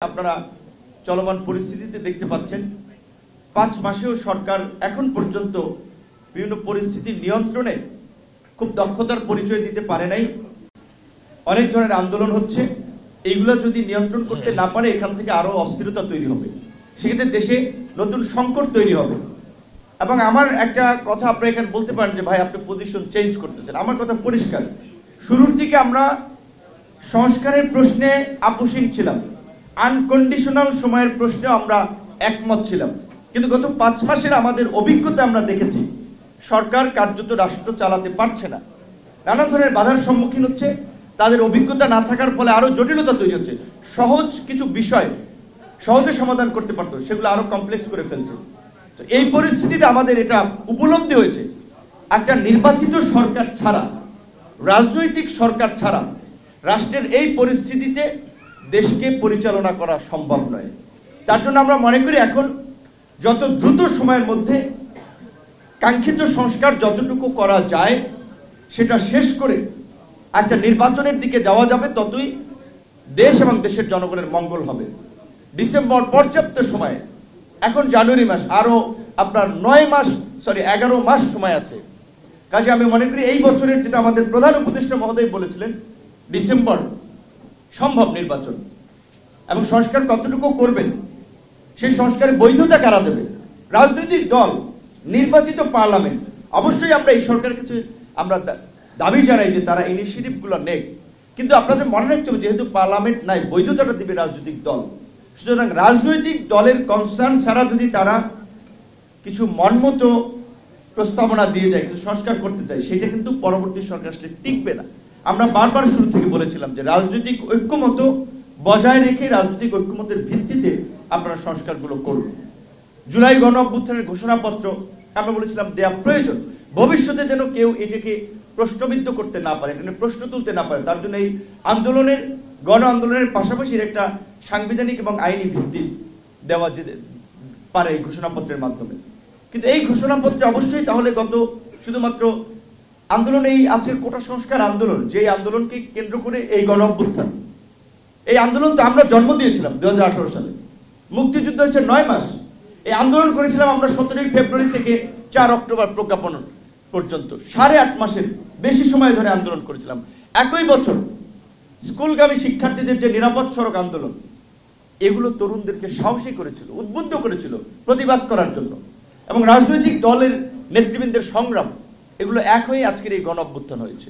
আপনারা চলমান পরিস্থিতিতে দেখতে পাচ্ছেন 5 মাসেও সরকার এখন পর্যন্ত বিভিন্ন পরিস্থিতি নিয়ন্ত্রণে খুব দক্ষতার পরিচয় দিতে পারে নাই। অনেক ধরনের আন্দোলন হচ্ছে, এইগুলো যদি নিয়ন্ত্রণ করতে না পারে এখান থেকে আরো অস্থিরতা তৈরি হবে, সেক্ষেত্রে দেশে নতুন সংকট তৈরি হবে। এবং আমার একটা কথা আপনারা এখানে বলতে পারেন যে ভাই আপনি পজিশন চেঞ্জ করতেছেন। আমার কথা পরিষ্কার, শুরুর দিকে আমরা সংস্কারের প্রশ্নে আপোষহীন ছিলাম, আনকন্ডিশনাল সময়ের প্রশ্নে আমরা একমত ছিলাম, কিন্তু গত 5 মাসের আমাদের অভিজ্ঞতা আমরা দেখেছি সরকার কার্যত রাষ্ট্র চালাতে পারছে না, নানা ধরনের বাধার সম্মুখীন হচ্ছে। তাদের অভিজ্ঞতা না থাকার ফলে আরো জটিলতা তৈরি হচ্ছে। সহজ কিছু বিষয় সহজে সমাধান করতে পারতো, সেগুলো আরো কমপ্লেক্স করে ফেলছে। তো এই পরিস্থিতিতে আমাদের এটা উপলব্ধি হয়েছে, একটা নির্বাচিত সরকার ছাড়া, রাজনৈতিক সরকার ছাড়া রাষ্ট্রের এই পরিস্থিতিতে দেশকে পরিচালনা করা সম্ভব নয়। তার জন্য আমরা মনে করি এখন যত দ্রুত সময়ের মধ্যে কাঙ্ক্ষিত সংস্কার যতটুকু করা যায় সেটা শেষ করে একটা নির্বাচনের দিকে যাওয়া যাবে, ততই দেশ এবং দেশের জনগণের মঙ্গল হবে। ডিসেম্বর পর্যাপ্ত সময়, এখন জানুয়ারি মাস, আরো আপনার 11 মাস সময় আছে। কাজে আমি মনে করি এই বছরের, যেটা আমাদের প্রধান উপদেষ্টা মহোদয় বলেছিলেন, ডিসেম্বর সম্ভব নির্বাচন, এবং সংস্কার কতটুকু করবেন, সেই সংস্কারের বৈধতা কারা দেবে? রাজনৈতিক দল, নির্বাচিত পার্লামেন্ট। অবশ্যই আমরা এই সরকারের কাছে আমরা দাবি জানাই যে তারা ইনিশিয়েটিভ গুলো নেক, কিন্তু আপনাদের মনে রাখতে হবে যেহেতু পার্লামেন্ট নাই, বৈধতাটা দিবে রাজনৈতিক দল। সুতরাং রাজনৈতিক দলের কনসার্ন ছাড়া যদি তারা কিছু মনমত প্রস্তাবনা দিয়ে যায়, কিছু সংস্কার করতে চায়, সেটা কিন্তু পরবর্তী সরকার আসলে টিকবে না। আমরা বারবার শুরু থেকে বলেছিলাম যে রাজনৈতিক ঐক্যমত বজায় রেখে, রাজনৈতিক ঐক্যমতের ভিত্তিতে আপনারা সংস্কারগুলো করুন। জুলাই গণ অভ্যুত্থানের ঘোষণাপত্র আমরা বলেছিলাম দেয়া প্রয়োজন, ভবিষ্যতে যেন কেউ এটাকে প্রশ্নবিদ্ধ করতে না পারে, এটা প্রশ্ন তুলতে না পারে, তার জন্য এই আন্দোলনের, গণ আন্দোলনের পাশাপাশি একটা সাংবিধানিক এবং আইনি ভিত্তি দেওয়া যেতে পারে এই ঘোষণাপত্রের মাধ্যমে। কিন্তু এই ঘোষণাপত্রে অবশ্যই তাহলে শুধুমাত্র আন্দোলন, এই আজকের কোটা সংস্কার আন্দোলন, যে আন্দোলনকে কেন্দ্র করে এই গণ অভ্যুত্থান, এই আন্দোলন তো আমরা জন্ম দিয়েছিলাম 2018 সালে, মুক্তিযুদ্ধ হচ্ছে 9 মাস। এই আন্দোলন করেছিলাম আমরা 17 ফেব্রুয়ারি থেকে 4 অক্টোবর প্রজ্ঞাপন পর্যন্ত, 8.5 মাসের বেশি সময় ধরে আন্দোলন করেছিলাম। একই বছর স্কুলগামী শিক্ষার্থীদের যে নিরাপদ সড়ক আন্দোলন, এগুলো তরুণদেরকে সাহসী করেছিল, উদ্বুদ্ধ করেছিল প্রতিবাদ করার জন্য, এবং রাজনৈতিক দলের নেতৃবৃন্দের সংগ্রাম, এগুলো এক হয়ে আজকের এই গণ অভ্যুত্থান হয়েছে।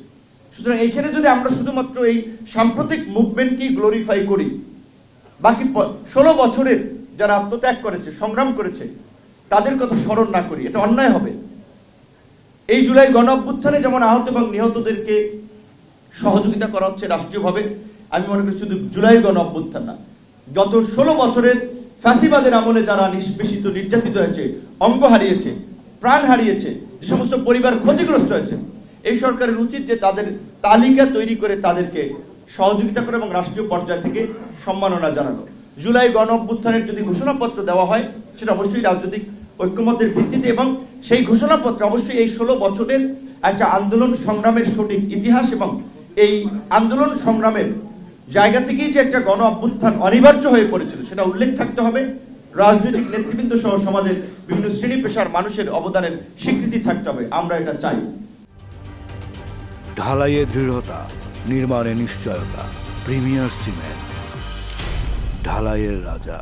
সুতরাং এইখানে যদি আমরা শুধুমাত্র এই সাম্প্রতিক মুভমেন্টকেই গ্লোরিফাই করি, বাকি 16 বছরের যারা আত্মত্যাগ করেছে, সংগ্রাম করেছে, তাদের কথা স্মরণ না করি, এটা অন্যায় হবে। এই জুলাই গণ অভ্যুত্থানে যেমন আহত এবং নিহতদেরকে সহযোগিতা করা হচ্ছে রাষ্ট্রীয়ভাবে, আমি মনে করি শুধু জুলাই গণ অভ্যুত্থান না, গত 16 বছরের ফ্যাসিবাদের আমলে যারা নিষ্পেষিত, নির্যাতিত হয়েছে, অঙ্গ হারিয়েছে, প্রাণ হারিয়েছে, যে সমস্ত পরিবার ক্ষতিগ্রস্ত হয়েছে, এই সরকারের উচিত যে তাদের তালিকা তৈরি করে তাদেরকে সহযোগিতা করে এবং রাষ্ট্রীয় পর্যায় থেকে সম্মাননা জানানো। জুলাই গণ অভ্যুত্থানের যদি ঘোষণাপত্র দেওয়া হয়, সেটা অবশ্যই রাজনৈতিক ঐক্যমতের ভিত্তিতে, এবং সেই ঘোষণাপত্র অবশ্যই এই 16 বছরের একটা আন্দোলন সংগ্রামের সঠিক ইতিহাস এবং এই আন্দোলন সংগ্রামের জায়গা থেকেই যে একটা গণ অভ্যুত্থান অনিবার্য হয়ে পড়েছিল, সেটা উল্লেখ থাকতে হবে। রাজনৈতিক নেতৃবৃন্দ সহ সমাজের বিভিন্ন শ্রেণী পেশার মানুষের অবদানের স্বীকৃতি থাকতে হবে, আমরা এটা চাই। ঢালাইয়ে দৃঢ়তা, নির্মাণে নিশ্চয়তা, প্রিমিয়ার সিমেন্ট, ঢালাইয়ের রাজা।